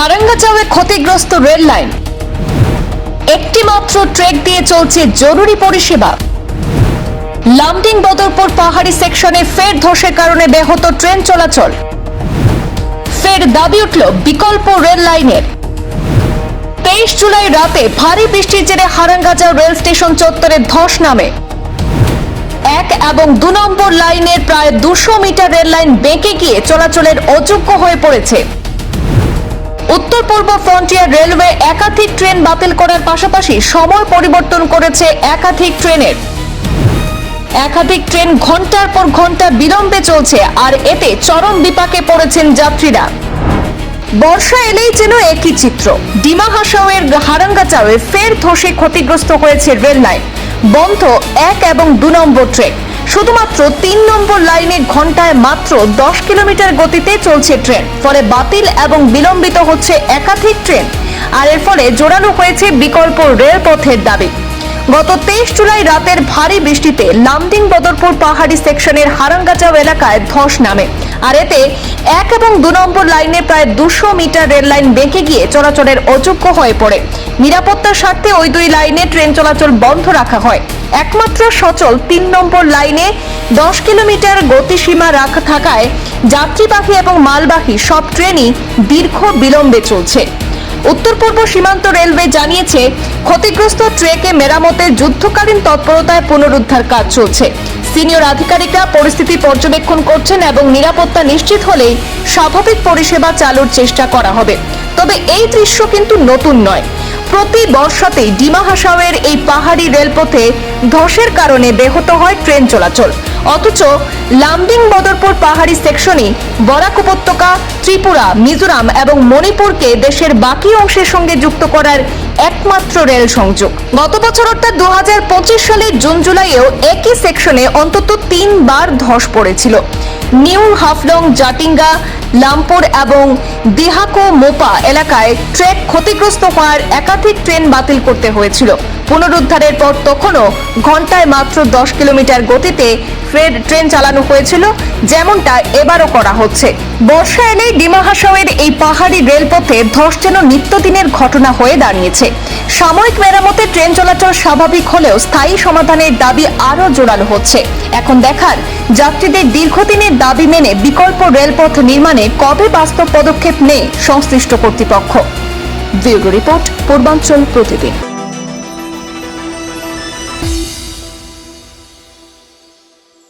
হারাঙ্গাচাওয়ে ক্ষতিগ্রস্ত rail line, একটি মাত্র ট্রেক দিয়ে চলছে জরুরি পরিষেবা। লামডিং বদরপুর পাহাড়ি সেকশনে ফের ধসের কারণে ব্যাহত ট্রেন চলাচল। ফের দাবি উঠল বিকল্প রেল লাইনের। 23 জুলাই রাতে ভারী বৃষ্টির জেরে হারাঙ্গাচাও রেল স্টেশন চত্বরে ধস নামে। 1 এবং 2 নম্বর লাইনের প্রায় 200 মিটার রেল লাইন বেঁকে গিয়ে চলাচলের অযোগ্য হয়ে পড়েছে। উত্তর পূর্ব ফ্রন্টিয়ার রেলওয়ে একাধিক ট্রেন বাতিল করার পাশাপাশি সময় পরিবর্তন করেছে একাধিক ট্রেনের। একাধিক ট্রেন ঘন্টার পর ঘন্টা বিলম্বে চলছে, আর এতে চরম বিপাকে পড়েছেন যাত্রীরা। বর্ষা এলেই যেন একই চিত্র। ডিমা হাসাওয়ের হারাঙ্গাচাওয়ে ফের ধসে ক্ষতিগ্রস্ত হয়েছে রেল লাইন। বন্ধ 1 এবং 2 নম্বর ট্রেন। শুধুমাত্র 3 নম্বর লাইনে ঘন্টায় মাত্র 10 কিলোমিটার গতিতে চলছে ট্রেন। ফলে বাতিল এবং বিলম্বিত হচ্ছে একাধিক ট্রেন, আর এর ফলে জোরালো হয়েছে বিকল্প রেলপথের দাবি। গত 23 জুলাই রাতের ভারী বৃষ্টিতে লামডিং বদরপুর পাহাড়ি সেকশনের হারাঙ্গাচাও এলাকায় ধস নামে, আর এতে 1 এবং 2 নম্বর লাইনে প্রায় 200 মিটার রেল লাইন বেঁকে গিয়ে চলাচলের অযোগ্য হয়ে পড়ে। নিরাপত্তার স্বার্থে ওই 2 লাইনে ট্রেন চলাচল বন্ধ রাখা হয়। একমাত্র সচল 3 নম্বর লাইনে 10 কিলোমিটার গতিসীমা রাখা থাকায় যাত্রীবাহী এবং মালবাহী সব ট্রেনই দীর্ঘ বিলম্বে চলছে। উত্তর পূর্ব সীমান্ত রেলওয়ে জানিয়েছে, ক্ষতিগ্রস্ত ট্রেকে মেরামতে যুদ্ধকালীন তৎপরতায় পুনরুদ্ধার কাজ চলছে। সিনিয়র আধিকারিকরা পরিস্থিতি পর্যবেক্ষণ করছেন এবং নিরাপত্তা নিশ্চিত হলেই স্বাভাবিক পরিষেবা চালুর চেষ্টা করা হবে। তবে এই দৃশ্য কিন্তু নতুন নয়। প্রতি বর্ষাতেই ডিমা হাসাওয়ের এই পাহাড়ি রেলপথে ধসের কারণে ব্যাহত হয় ট্রেন চলাচল। অথচ লামডিং বদরপুর পাহাড়ি সেকশনই বরাক উপত্যকা, ত্রিপুরা, মিজোরাম এবং মণিপুরকে দেশের বাকি অংশের সঙ্গে যুক্ত করার একমাত্র রেল সংযোগ। গত বছর অর্থাৎ 2025 সালের জুন জুলাইয়েও একই সেকশনে অন্তত 3 বার ধস পড়েছিল। নিউ হাফলং, জাটিঙ্গা, লামপুর এবং দিহাকো মোপা এলাকায় ট্রেক ক্ষতিগ্রস্ত হওয়ার একাধিক ট্রেন বাতিল করতে হয়েছিল। পুনরুদ্ধারের পর তখনও ঘন্টায় মাত্র 10 কিলোমিটার গতিতে ফের ট্রেন চালানো হয়েছিল, যেমনটা এবারও করা হচ্ছে। বর্ষা এলেই ডিমা হাসাওয়ের এই পাহাড়ি রেলপথে ধস যেন নিত্যদিনের ঘটনা হয়ে দাঁড়িয়েছে। সাময়িক মেরামতে ট্রেন চলাচল স্বাভাবিক হলেও স্থায়ী সমাধানের দাবি আরও জোরালো হচ্ছে। এখন দেখার, যাত্রীদের দীর্ঘদিনের দাবি মেনে বিকল্প রেলপথ নির্মাণে কবে বাস্তব পদক্ষেপ নেয় সংশ্লিষ্ট কর্তৃপক্ষ। ব্যুরো রিপোর্ট, পূর্বাঞ্চল প্রতিদিন।